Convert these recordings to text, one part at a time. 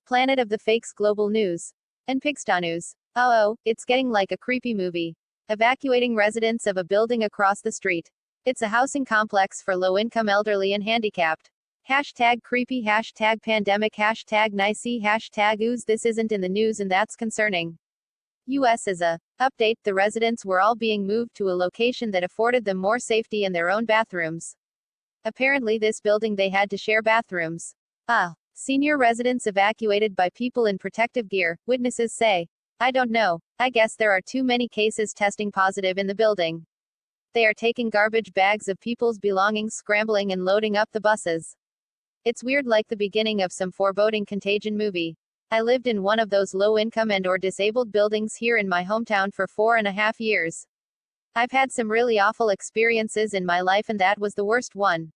Planet of the Fakes Global News. And Pigsty News. Oh, it's getting like a creepy movie. Evacuating residents of a building across the street. It's a housing complex for low-income elderly and handicapped. Hashtag creepy, hashtag pandemic, hashtag nicey, hashtag ooze. This isn't in the news and that's concerning. US is a update. The residents were all being moved to a location that afforded them more safety and their own bathrooms. Apparently this building they had to share bathrooms. Senior residents evacuated by people in protective gear, witnesses say. I don't know. I guess there are too many cases testing positive in the building. They are taking garbage bags of people's belongings, scrambling and loading up the buses. It's weird, like the beginning of some foreboding contagion movie. I lived in one of those low-income and/or disabled buildings here in my hometown for 4.5 years. I've had some really awful experiences in my life and that was the worst one.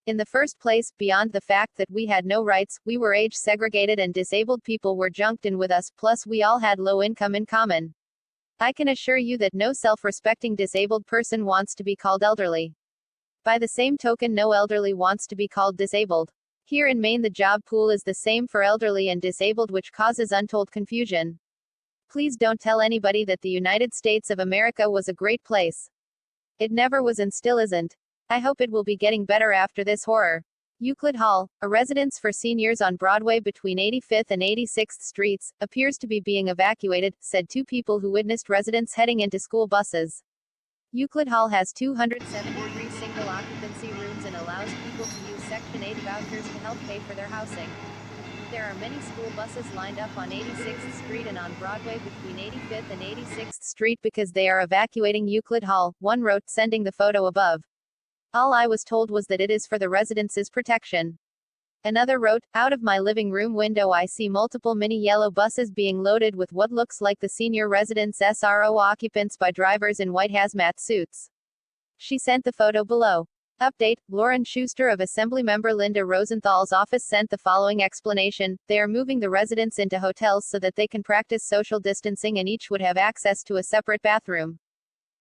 In the first place, beyond the fact that we had no rights, we were age segregated and disabled people were junked in with us, plus we all had low income in common. I can assure you that no self-respecting disabled person wants to be called elderly. By the same token, no elderly wants to be called disabled. Here in Maine the job pool is the same for elderly and disabled, which causes untold confusion. Please don't tell anybody that the United States of America was a great place. It never was and still isn't. I hope it will be getting better after this horror. Euclid Hall, a residence for seniors on Broadway between 85th and 86th Streets, appears to be being evacuated, said two people who witnessed residents heading into school buses. Euclid Hall has 273 single occupancy rooms and allows people to use Section 8 vouchers to help pay for their housing. There are many school buses lined up on 86th Street and on Broadway between 85th and 86th Street because they are evacuating Euclid Hall, one wrote, sending the photo above. All I was told was that it is for the residents' protection. Another wrote, out of my living room window I see multiple mini yellow buses being loaded with what looks like the senior residents' SRO occupants by drivers in white hazmat suits. She sent the photo below. Update, Lauren Schuster of Assemblymember Linda Rosenthal's office sent the following explanation. They are moving the residents into hotels so that they can practice social distancing and each would have access to a separate bathroom.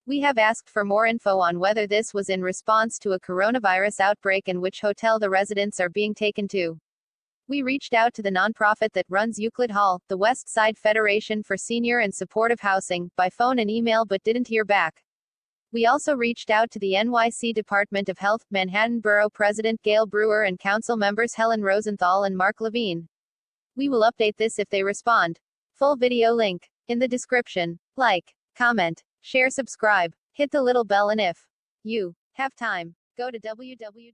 We have asked for more info on whether this was in response to a coronavirus outbreak and which hotel the residents are being taken to. We reached out to the nonprofit that runs Euclid Hall, the West Side Federation for Senior and Supportive Housing, by phone and email but didn't hear back. We also reached out to the NYC Department of Health, Manhattan Borough President Gail Brewer and council members Helen Rosenthal and Mark Levine. We will update this if they respond. Full video link in the description. Like, comment, share, subscribe, hit the little bell, and if you have time, go to www.